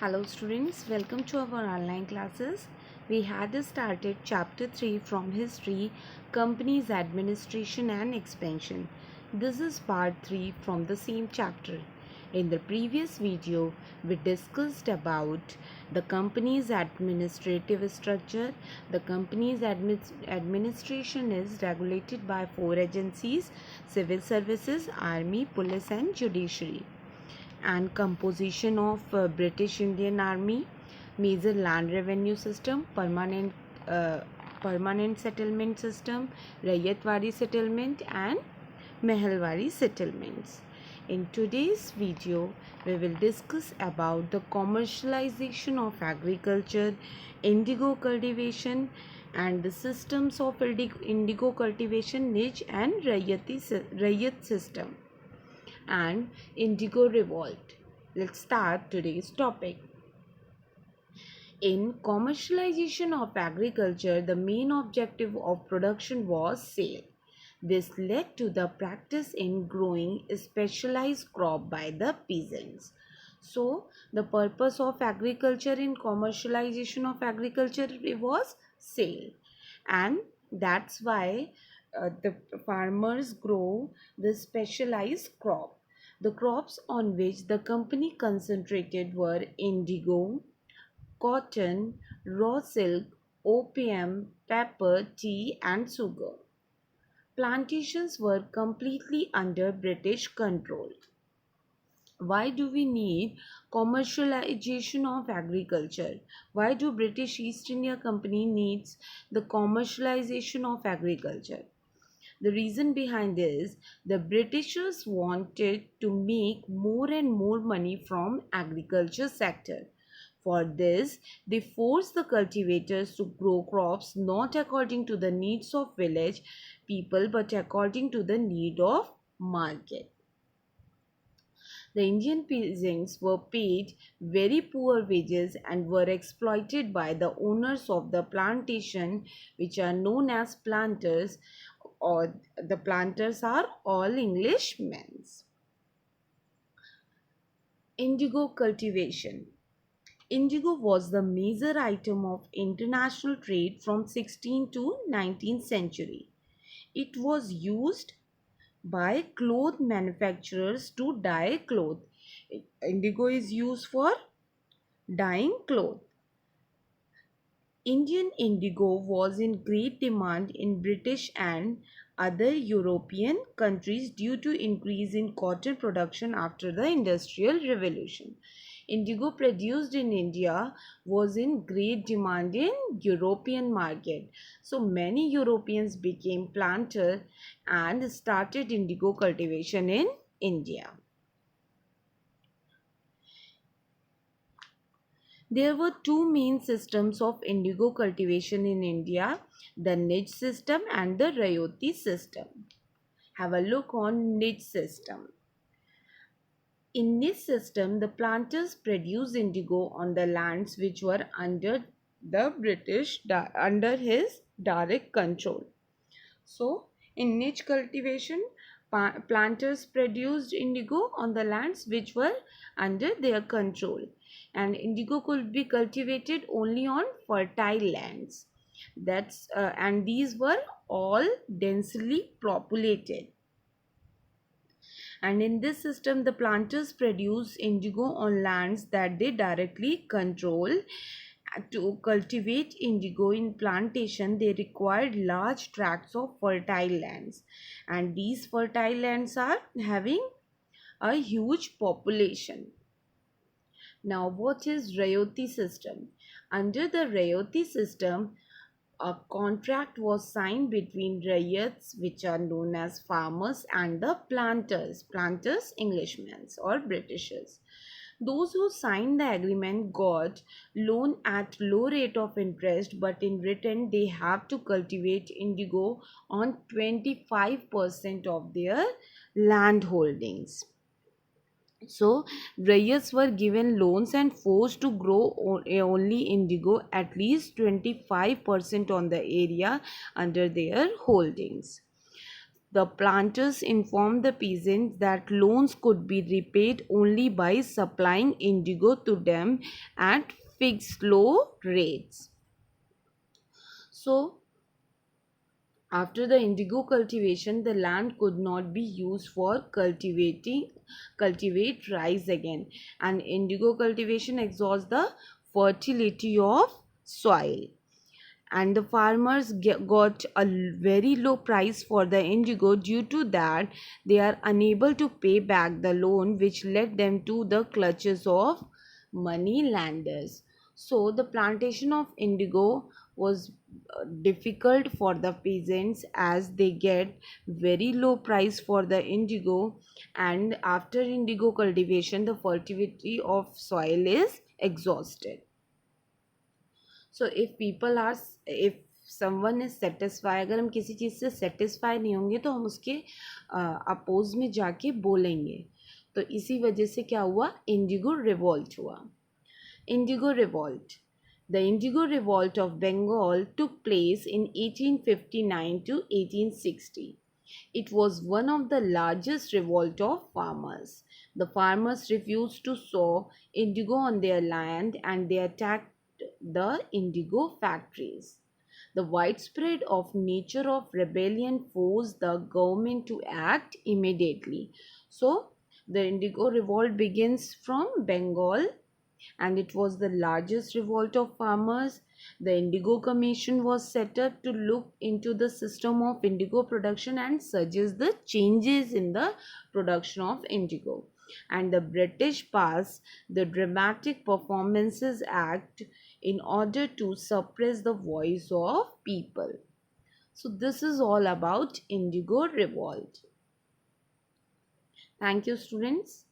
Hello students, welcome to our online classes. We had started chapter 3 from history, companies administration and expansion. This is part 3 from the same chapter. In the previous video, we discussed about the company's administrative structure. The company's administration is regulated by 4 agencies: civil services, army, police and judiciary. And composition of British Indian Army, major land revenue system, permanent settlement system, Rayatwari settlement and Mehalwari settlements. In today's video, we will discuss about the commercialization of agriculture, indigo cultivation, and the systems of indigo cultivation, niche and Rayat system, and indigo revolt. Let's start today's topic. In commercialization of agriculture, the main objective of production was sale. This led to the practice in growing a specialized crop by the peasants. So, the purpose of agriculture in commercialization of agriculture was sale, and that's why the farmers grow the specialized crop. The crops on which the company concentrated were indigo, cotton, raw silk, opium, pepper, tea, and sugar. Plantations were completely under British control. Why do we need commercialization of agriculture? Why do British East India Company needs the commercialization of agriculture? The reason behind this, the Britishers wanted to make more and more money from agriculture sector. For this, they forced the cultivators to grow crops not according to the needs of village people but according to the need of market. The Indian peasants were paid very poor wages and were exploited by the owners of the plantation, which are known as planters, or the planters are all Englishmen. Indigo cultivation. Indigo was the major item of international trade from 16th to 19th century. It was used by cloth manufacturers to dye cloth. Indigo is used for dyeing cloth. Indian indigo was in great demand in British and other European countries due to increase in cotton production after the Industrial Revolution. Indigo produced in India was in great demand in European market. So many Europeans became planters and started indigo cultivation in India. There were two main systems of indigo cultivation in India, the niche system and the Rayoti system. Have a look on niche system. In this system, the planters produced indigo on the lands which were under his direct control. So, in niche cultivation, planters produced indigo on the lands which were under their control, and indigo could be cultivated only on fertile lands. And these were all densely populated. And in this system, the planters produce indigo on lands that they directly control. To cultivate indigo in plantation, they required large tracts of fertile lands, and these fertile lands are having a huge population. Now, what is Rayoti system? Under the Rayoti system, a contract was signed between Rayats, which are known as farmers, and the planters, Englishmen or Britishers. Those who signed the agreement got loan at low rate of interest, but in return they have to cultivate indigo on 25% of their land holdings. So, Rayats were given loans and forced to grow only indigo at least 25% on the area under their holdings. The planters informed the peasants that loans could be repaid only by supplying indigo to them at fixed low rates. So, after the indigo cultivation, the land could not be used for cultivate rice again, and indigo cultivation exhausts the fertility of soil, and the farmers got a very low price for the indigo. Due to that, they are unable to pay back the loan, which led them to the clutches of money lenders. So the plantation of indigo was difficult for the peasants, as they get very low price for the indigo, and after indigo cultivation the fertility of soil is exhausted. So if people are, if someone is satisfy, अगर हम किसी चीज़ से satisfy नहीं होंगे तो हम उसके oppose में जाके बोलेंगे. तो इसी वजह से क्या हुआ, इंडिगो रिवॉल्ट हुआ. Indigo revolt, the indigo revolt of Bengal took place in 1859 to 1860. It was one of the largest revolt of farmers. The farmers refused to sow indigo on their land, and they attacked the indigo factories. The widespread of nature of rebellion forced the government to act immediately. So, the indigo revolt begins from Bengal, and it was the largest revolt of farmers. The Indigo Commission was set up to look into the system of indigo production and suggest the changes in the production of indigo. And the British passed the Dramatic Performances Act in order to suppress the voice of people. So this is all about Indigo Revolt. Thank you, students.